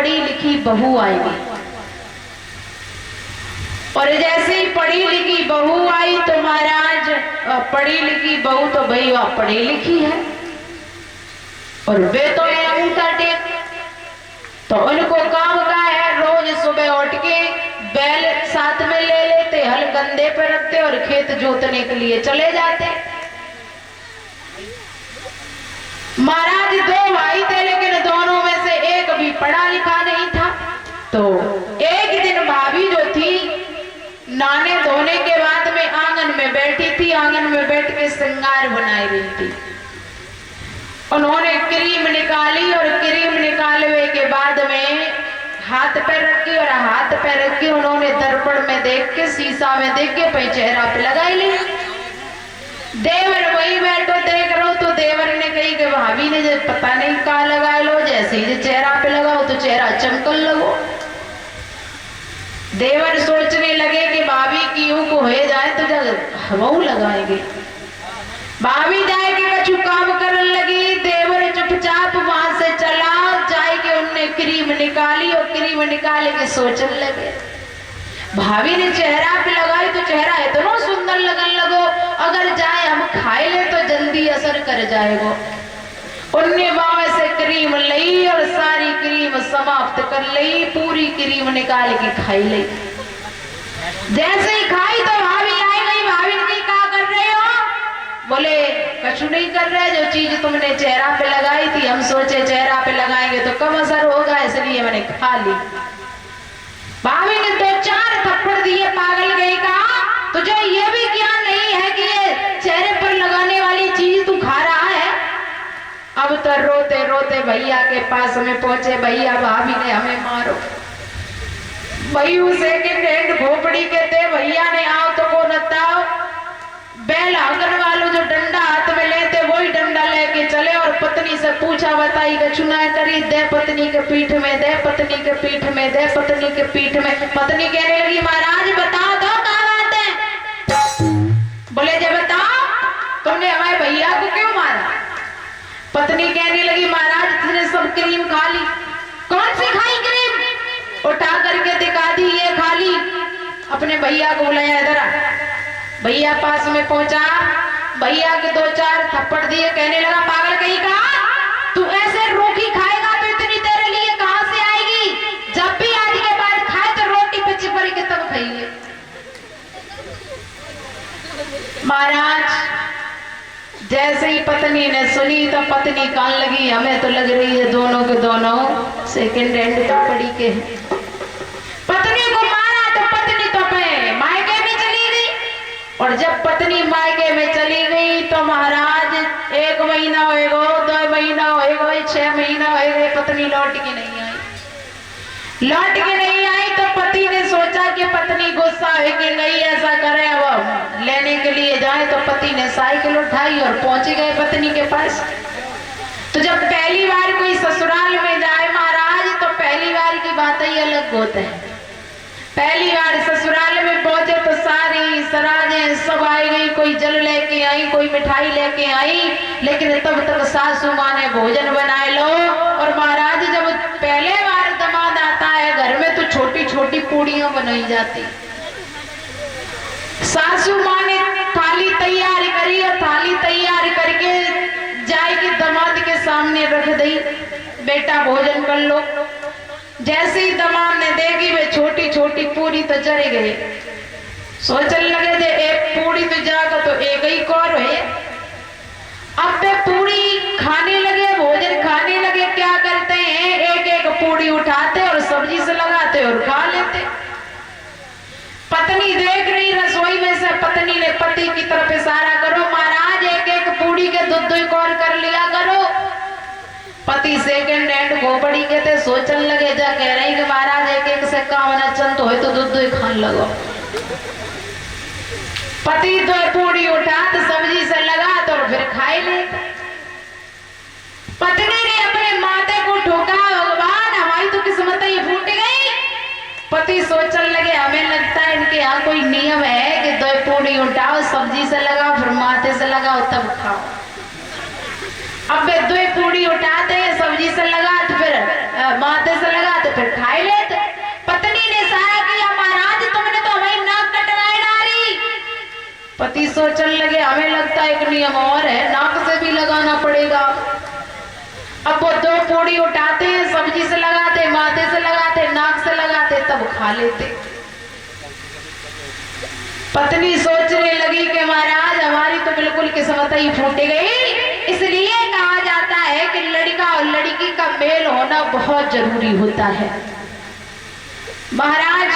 पढ़ी लिखी बहू आएगी। और जैसे ही पढ़ी लिखी बहू आई तो महाराज पढ़ी लिखी बहू तो भाई वह पढ़ी लिखी है और वे तो है अंगूठा टेक। तो उनको काम का है, रोज सुबह उठ के बैल साथ में ले लेते, हल कंधे पे रखते और खेत जोतने के लिए चले जाते। महाराज दो भाई थे लेकिन दोनों में से एक भी पढ़ा लिखा नहीं था। तो एक दिन भाभी जो थी नहाने धोने के बाद में आंगन में बैठी थी, आंगन में बैठ के श्रृंगार बनाई रही थी। उन्होंने क्रीम निकाली और क्रीम निकालने के बाद में हाथ पे रखी और हाथ पे रख के उन्होंने दर्पण में देख के शीशा में देख के अपने चेहरा पे लगाई ली। देवर वही बैठो देख रहो तो देवर ने कही कि भाभी ने जब पता नहीं कहा लगा लो, जैसे ही चेहरा पे लगाओ तो चेहरा चमकन लगो। देवर सोचने लगे कि भाभी की यूं को हो जाए तो जब हवाऊ लगाएंगे। भाभी जाए के कछु काम करने लगी, देवर चुपचाप वहां से चला जाए के उनने क्रीम निकाली और क्रीम निकाले के सोचने लगे। भाभी ने चेहरा पे लगाई तो चेहरा इतना सुंदर लगन लगो, अगर जाए हम खाए ले तो जल्दी असर कर जाएगा। उनने बावे से क्रीम ली और सारी क्रीम समाप्त कर ली, पूरी क्रीम निकाल के खाई ली। जैसे ही खाई तो भाभी आई गई। भाभी ने क्या कर रहे हो? बोले कछु नहीं कर रहे, जो चीज तुमने चेहरा पे लगाई थी हम सोचे चेहरा पे लगाएंगे तो कम असर होगा इसलिए मैंने खा ली। भाभी ने 2-4 थप्पड़ दिए। पागल गई कहा तुझे ये भी ज्ञान नहीं है कि ये चेहरे पर लगाने वाली चीज तू खा रहा है। अब तो रोते रोते भैया के पास में पहुंचे। भैया भाभी ने हमें मारो। भैया सेकंड हैंड खोपड़ी के थे। भैया ने आओ तो को नताओ बैल आंगन वालों जो डंडा हाथ में लेते वही डंडा लेके चले और पत्नी से पूछा बताई कि चुनाव करी दे पत्नी के पीठ में, दे पत्नी के पीठ में, दे पत्नी के पीठ में। पत्नी कहने लगी महाराज बताओ तो कहाँ बात है। बोले जब बताओ तुमने हमारे भैया को क्यों मारा। पत्नी कहने लगी महाराज तुमने सब क्रीम खा ली। कौन सी खाई क्रीम? उठा करके दिखा दी ये खा ली। अपने भैया को बुलाया इधर आ। भैया पास में पहुंचा, भैया के 2-4 थप्पड़ दिए। कहने लगा पागल कहीं का तू ऐसे रोटी खाएगा तो इतनी तेरे लिए कहां से आएगी। जब भी आज के बाद खाए तो रोटी पे चिपड़ के तब खाइए। महाराज जैसे ही पत्नी ने सुनी तो पत्नी कान लगी हमें तो लग रही है दोनों के दोनों सेकंड हैंड थप्पड़ी के। पत्नी को मारा तो पत्नी तो मायके में चली गई। और जब पत्नी मायके में चली गई तो महाराज 1 महीना होएगा, 2 महीना होएगा, 6 महीना होएगा, पत्नी लौट के नहीं आई। लौट के नहीं आई तो पति ने सोचा कि पत्नी गुस्सा है कि नहीं ऐसा करे अब लेने के लिए जाए। तो पति ने साइकिल उठाई और पहुंच गए पत्नी के पास। तो जब पहली बार कोई ससुराल में जाए महाराज तो पहली बार की बात ही अलग होता है। पहली बार ससुराल में पहुंचे तो सारी सराजें सब आई गई। कोई जल लेके आई, कोई मिठाई लेके आई, लेकिन तब तक सासू माँ ने भोजन बनाए लो। और महाराज जब पहले बार दामाद आता है घर में तो छोटी छोटी पूड़ियां बनाई जाती। सासू माँ ने थाली तैयार करी और थाली तैयार करके जाएगी दामाद के सामने रख दी, बेटा भोजन कर लो। जैसे ही दामाद ने देखी वे छोटी छोटी पूरी तो चढ़ गए। सोचने लगे थे एक पूरी तो जाकर तो एक ही कौर है। अब वे पूरी खाने लगे, भोजन खाने लगे। क्या करते हैं एक एक पूरी उठाते और सब्जी से लगाते और खा लेते। पत्नी देख रही रसोई में से। पत्नी ने पति की तरफ इशारा करो महाराज एक एक पूरी के 2-2 कौर कर लिया करो। पति सेकंड हैंड खोपड़ी के थे। सोचने लगे जा कह रही कि महाराज एक एक से काम न चलते हो तो 2-2 खान लगो। पति 2 पूरी उठा तो सब्जी से लगा तो फिर खाए ले। पत्नी ने अपने माथे को ठोका भगवान हमारी तो किस्मत ही फूट गई। पति सोचने लगे हमें लगता है इनके यहाँ कोई नियम है कि 2 पूरी उठाओ सब्जी से लगाओ फिर माथे से लगाओ तब खाओ। अब वे 2 पूरी उठाते हैं सब्जी से लगा तो फिर माथे से लगा तो फिर खाए ले। पत्नी ने इशारा किया, महाराज तुमने तो हमें नाक कटवाए डाली। पति सोचने लगे हमें लगता है एक नियम और है, नाक से भी लगाना पड़ेगा। अब वो 2 पूड़ी उठाते हैं, सब्जी से लगाते, माथे से लगाते, नाक से लगाते, तब खा लेते। पत्नी सोचने लगी कि महाराज हमारी तो बिल्कुल किस्मत ही फूट गई। इसलिए कहा जाता है कि लड़का और लड़की का मेल होना बहुत जरूरी होता है। महाराज